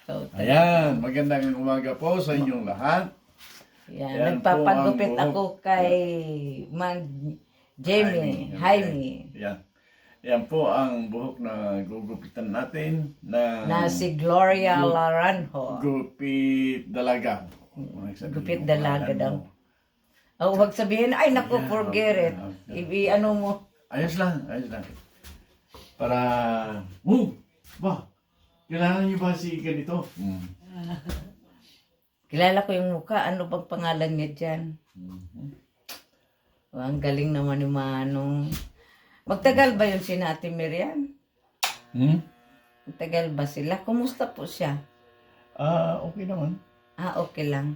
Ayan, magandang umaga po sa inyong lahat. Yan, nagpapagupit ako kay Mang Jamie, Jaime. Yan. Yan po ang buhok na gugupitan natin Na si Gloria Laranjo. Gupit Dalaga. Gupit Dalaga daw. Oh, huwag sabihin, ay naku, forget it. Ano mo. Ayos lang, ayos lang. Para, ba, kailangan niyo ba si ganito? Kilala ko yung mukha, ano bang pangalan niya dyan? Oh, ang galing naman ni Manong. Magtagal ba yun si Ate Miriam? Magtagal ba sila? Kumusta po siya? Okay naman. Okay lang.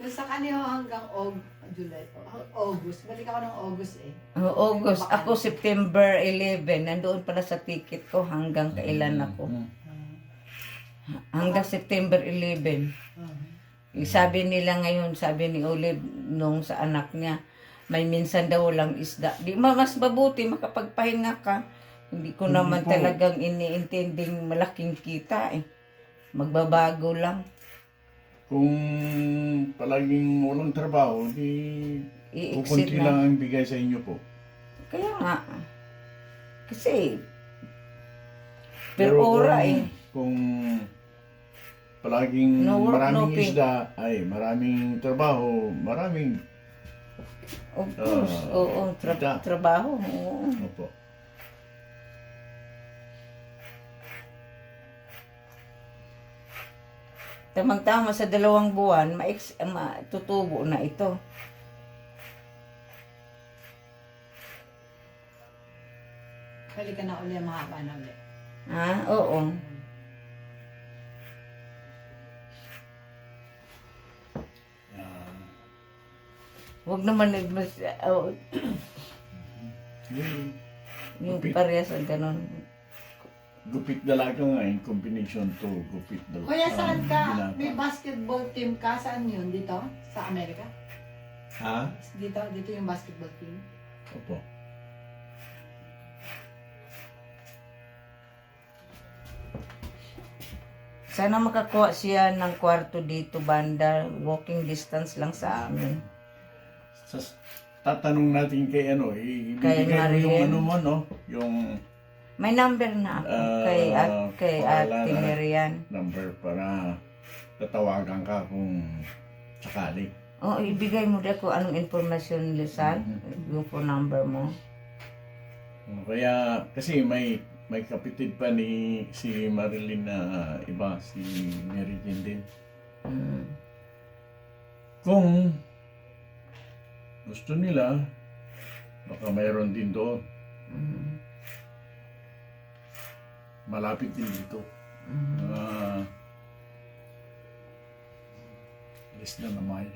Kung sa kanyo hanggang July, August. Balik ako ng August eh. August. Ako September 11. Nandoon pala sa ticket ko hanggang kailan ako. Hanggang September 11. Sabi nila ngayon, sabi ni Olive nung sa anak niya, may minsan daw lang isda. Di mas mabuti makapagpahinga ka. Hindi ko naman talagang iniintending malaking kita eh. Magbabago lang. Kung palaging walang trabaho, di kukunti lang ang bigay sa inyo po. Kaya nga. Kasi, pero ora eh. Kung palaging No work, maraming no pay. isda, ay maraming trabaho, maraming Of course, oo, trabaho. Oo. opo. Tamang-tama sa 2 buwan, matutubo na ito. Balik ka na uli ang mahaba na uli. Oo. Huwag naman yung parehas ang ganun. Gupit dalaga nga in combination to gupit dalaga. Kuya, saan ka? May basketball team ka? Saan yun? Dito? Sa Amerika? Ha? Dito yung basketball team. Opo. Sana makakuha siya ng kwarto dito, banda. Walking distance lang sa amin. Tatanong natin kay Kay ibibigay mo yung Marilyn. ano mo, no? Yung May number na ako kay Ate Miriam. number para tatawagan ka kung sakali. Ibigay mo din kung anong informasyon, Lizal. Yung phone number mo. Kaya, kasi may kapitid pa ni si Marilyn na iba, si Mary Jane din. Kung gusto nila, baka mayroon din doon. Malapit din dito. Less than a mile.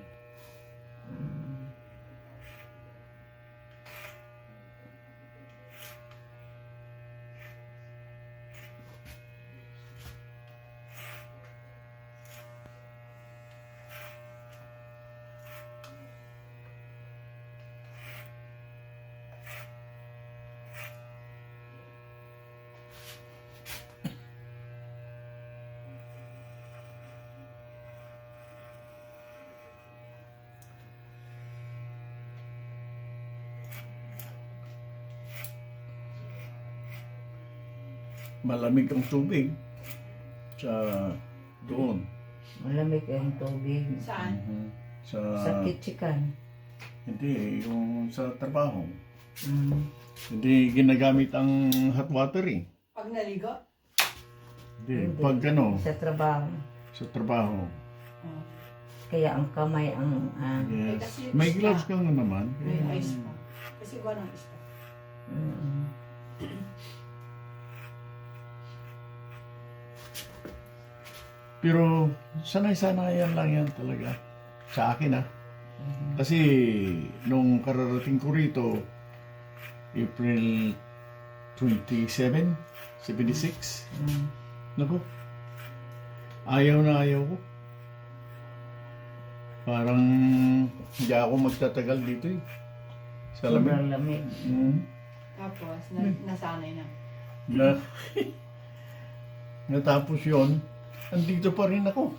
Malamig ang tubig sa doon. Malamig ang tubig. Saan? Sa Kichikan. Hindi, yung sa trabaho. Hindi ginagamit ang hot water eh. Pag naligo? Hindi, pag Sa trabaho. sa trabaho. Kaya ang kamay ang... Yes. kasi May spa. gloves ka nga naman. May ice pa. Kasi kuha ng ice pa. Pero sanay-sanayan lang yan talaga. Sa akin Kasi nung kararating ko rito, April 27, 76, naku, ayaw na ayaw ko. Parang hindi ako magtatagal dito eh. Sa lamig. Sobrang lamig. Tapos, nasanay na. Na, natapos yon, andito pa rin ako.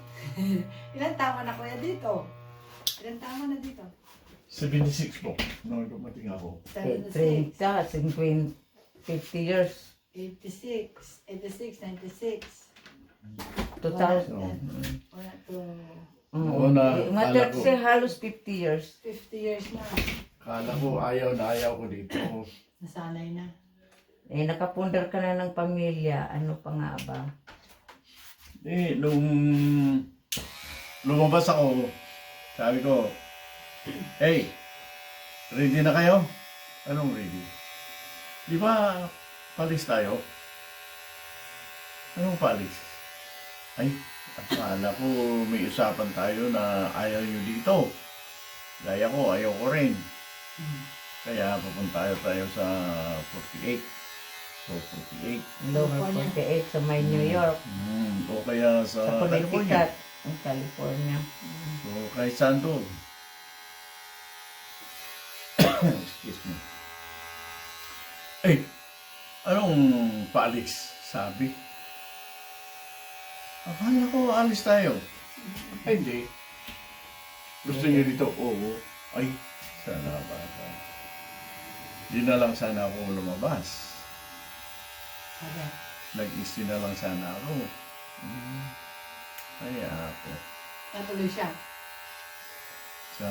Ilan tama na kuya dito? Ilan tama na dito? 76 po, nung dumating ako. 76, 30, 50 years. 86, 86, 96. 2000. Wala to. Oo na, Matter kala ko. kasi halos 50 years. 50 years na. Kala ko ayaw na ayaw ko dito. Nasanay na. Eh, nakapundar ka na ng pamilya. Ano pa nga ba? Nung lumabas ako, sabi ko, hey, ready na kayo? Anong ready? Di ba palis tayo? Anong palis? Ay, akala ko may usapan tayo na ayaw nyo dito. Gaya ko, ayaw ko rin. Kaya pupunta tayo sa 48. So, 48. Lower 48 sa may New York. O kaya sa Sa California. Connecticut. Ang California. So, kahit saan doon. Excuse me. Eh, anong paalis? Sabi. Akala ko alis tayo. Ay, hindi. Gusto niyo dito? Oo. Ay, sana ba? Di na lang sana ako lumabas. Okay. Nag-isi na lang sana ako. Kaya ako. Natuloy siya. Sa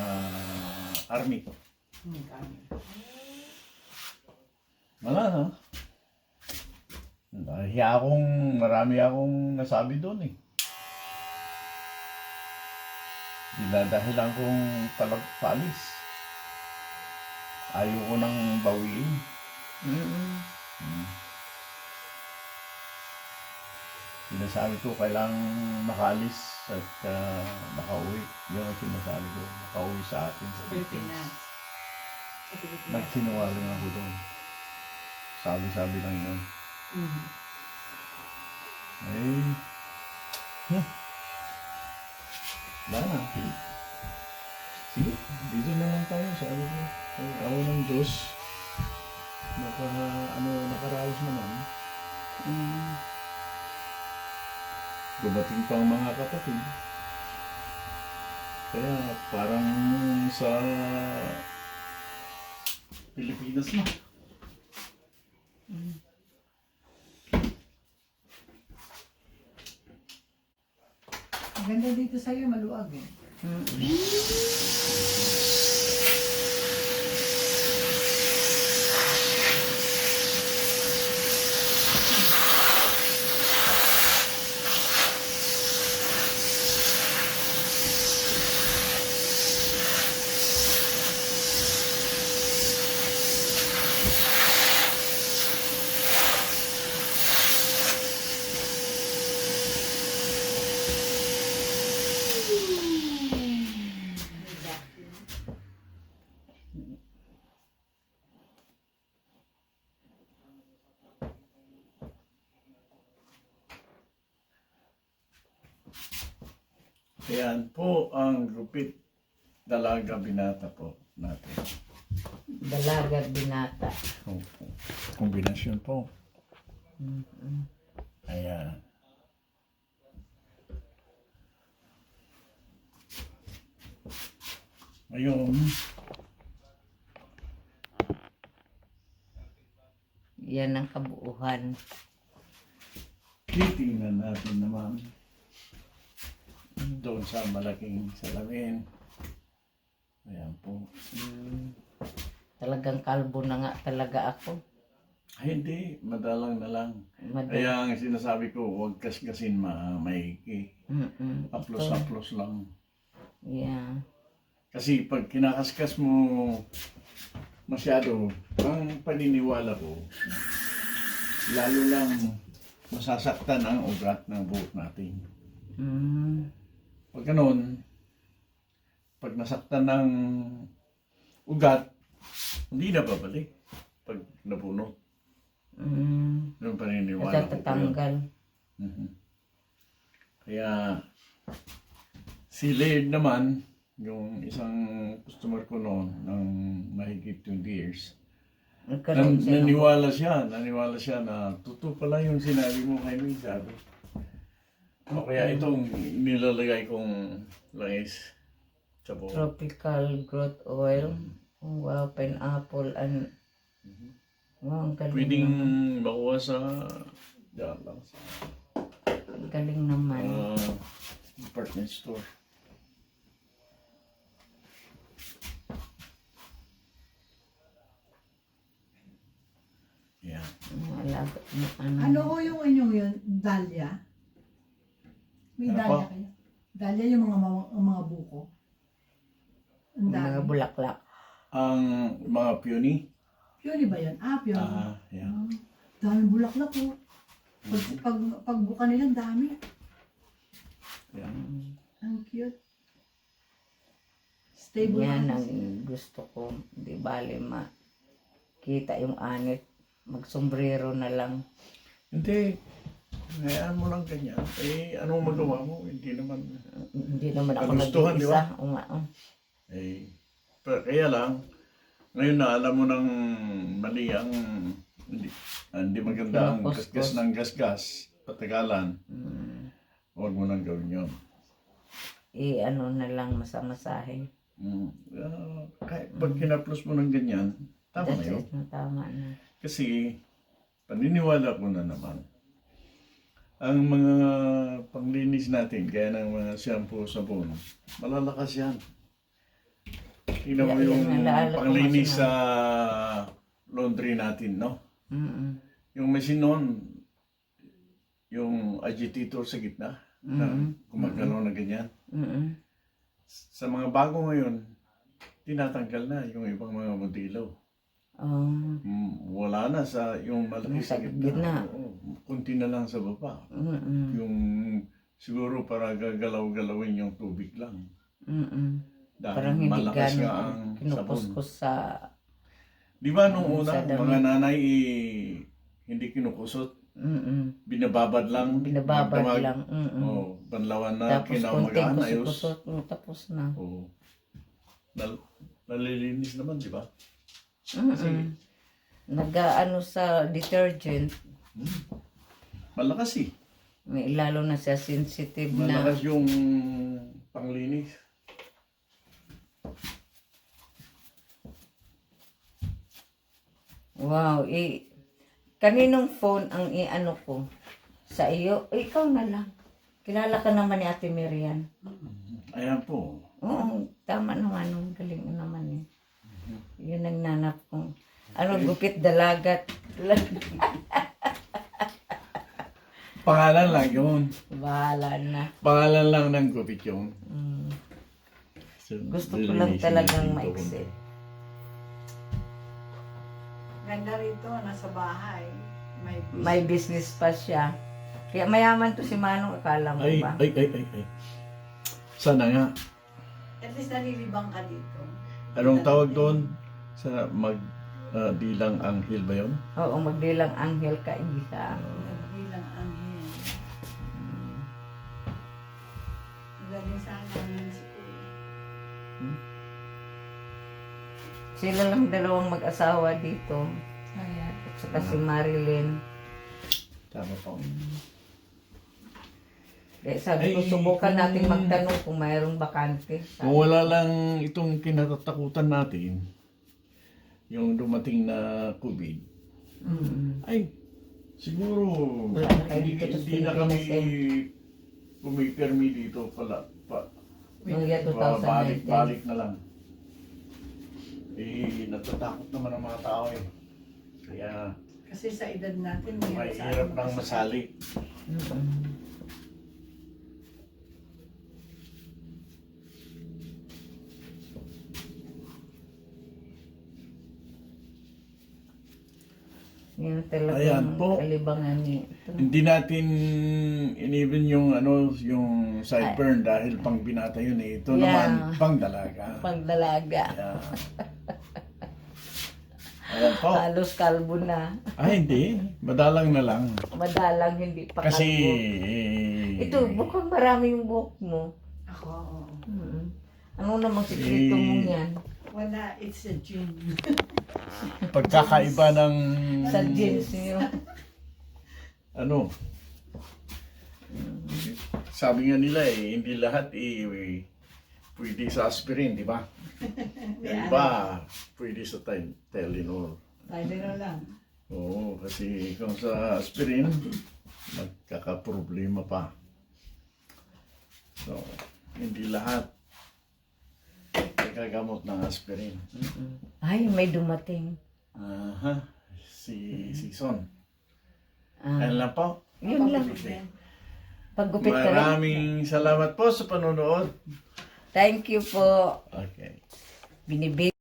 army. Kami. Wala na. Marami akong nasabi doon eh. Dinadahilan kong paalis. Ayaw ko nang bawiin. Sinasabi ko kailangang makaalis at makauwi. Yun ang sinasabi ko. Makauwi sa atin sa Philippines. Pilipinas. Sa Pilipinas. Nagsinungaling ako doon. Sabi-sabi lang yun. Wala na. Sige, dito na lang tayo. Sabi ko, ay, awa ng Diyos. Nakaraos naman. Dumating pa ang mga kapatid. Kaya parang sa Pilipinas na. Ganda dito sa'yo, maluwag eh. Ayan po ang gupit dalaga binata po natin. Dalaga binata. Opo. Kombinasyon po. Ayan. Ngayon, Yan ang kabuuhan. titingnan natin naman doon sa malaking salamin. Ayan po. Talagang kalbo na nga talaga ako. Ay, hindi. Madalang na lang. Madali. Kaya ang sinasabi ko, huwag kasgasin maiki. Aplos-aplos lang. Yeah. Kasi pag kinakaskas mo masyado, ang paniniwala ko, lalo lang masasaktan ang ugat ng buhok natin. Pag ganun, pag nasaktan ng ugat, hindi na babalik pag napuno. Yung paniniwala At ko po yun. tatanggal. Kaya si Laird naman, Yung isang customer ko noon ng mahigit 20 years. Nagkaroon siya ng Naniwala siya na totoo pala yung sinabi mo kay May, sabi. O kaya itong nilalagay kong langis sa buhok. tropical growth oil. Wow, pineapple and wow, ang galing Pwedeng naman. makuha sa diyan lang sa Ang galing naman. department store. Yeah. Alaga, Ano ho yung inyong yun? Dahlia? May Ano dahlia po? kayo? Dahlia yung mga buko. Ang mga dami. bulaklak. Ang mga peony. Peony ba yun? Ah, peony. Yeah. Ah, daming bulaklak po. Pagbuka nila, ang dami. Yeah. Ang cute. Stable Yan na ang kasi. gusto ko. Di bali makita yung anit. Magsombrero na lang. Hindi. Hayaan mo lang ganyan. Eh, anong magawa mo? Hindi naman. Hindi naman ako Kagustuhan, di nag-iisa. ba? O nga, oh. Eh, kaya lang, ngayon na alam mo ng mali ang hindi maganda ang Kinukuskus. gasgas ng gasgas. Patagalan. Mm. Huwag mo nang gawin yun. Ano na lang masamasahe. Kahit pag kinaplos mo ng ganyan, tama na That's yun. it, tama na. Kasi, paniniwala ko na naman, ang mga panglinis natin, kaya ng mga shampoo, sabon, malalakas yan. Tingnan mo Yeah, yung yan, naalala ko panglinis kasi sa laundry natin, no? Mm-mm. Yung machine noon, yung agitator sa gitna, na gumagalaw na ganyan. Mm-mm. Sa mga bago ngayon, tinatanggal na yung ibang mga modelo. Oh. Wala na sa yung malaki Nasa sa gitna. gitna. Oo, kunti na lang sa baba. Mm-mm. Yung siguro para gagalaw-galawin yung tubig lang. Mm-mm. Dahil Parang hindi malakas nga gano'n ang sabon. kinukuskus sa... Di ba nung sa una, damit. mga nanay hindi kinukusot, Mm-mm. binababad lang. Binababad magdamag. lang. Mm-mm. Oo, banlawan na, Tapos kinamagaan, konting ayos. kusot, tapos na. Oo. Nalilinis naman, di ba? Mm-mm. Nag-ano sa detergent, Malakas eh. may lalo na sa sensitive na. Malakas yung panglinis. Wow, kaninong phone ang i-ano ko? Sa iyo? Ikaw na lang. Kilala ka naman ni Ate Miriam. Ayan po. Oo, tama naman. Ang galing mo naman eh. Yun ang nanap ko. Ano, gupit dalagat. Pangalan lang yun. Bahala na. Pangalan lang ng gupit yun. Mm. So, Gusto ko lang lilinisin talagang natin to. maiksi. Ganda rito, nasa bahay. May business pa siya. Kaya mayaman to si Manong, akala mo Ay. ba? Sana nga. At least nalilibang ka dito. Anong tawag doon? Sa dilang anghel ba yun? Oo, magdilang anghel ka isa. Nagbilang anghel. Magaling sa akin si Kuya. Sila lang dalawang mag-asawa dito. Ayan. At saka si Marilyn. Tama po. Kaya sabi ko, Ay, subukan kung- natin magtanong kung mayroong bakante. Kung wala lang itong kinatatakutan natin, yung dumating na COVID, ay, siguro, Wala na kayo hindi, dito sa hindi na kami Pilipinas, pumipirmi dito pala. Noong year 2019. Balik na lang. Eh, natatakot naman ang mga tao eh. Kaya, Kasi sa edad natin, may hirap ng masali. Yan talagang Ayan po. kalibangan ni ito. Hindi natin inibin yung yung sideburn dahil pang binata yun eh. Ito Yeah. naman pang dalaga. Pagdalaga. Yeah. Ayan po. Halos kalbo na. Hindi. Madalang na lang. Madalang hindi pa Kasi kalbo. Ito, mukhang marami yung buhok mo. Ako, oo. Ano namang sikreto mo yan? Wala, it's a gin. Pagkakaiba ng... Sa jeans niyo. Ano? Sabi nga nila hindi lahat pwede sa aspirin, di ba? Yung iba, pwede sa Tylenol. Tylenol lang. Oo, kasi kung sa aspirin, magkakaproblema pa. So, hindi lahat nagagamot ng aspirin. Ay, may dumating. Aha, si Son. Ah, Ano lang po? yun lang. Paggupit ka lang. Maraming salamat po sa panonood. Thank you po. Okay. Binibig.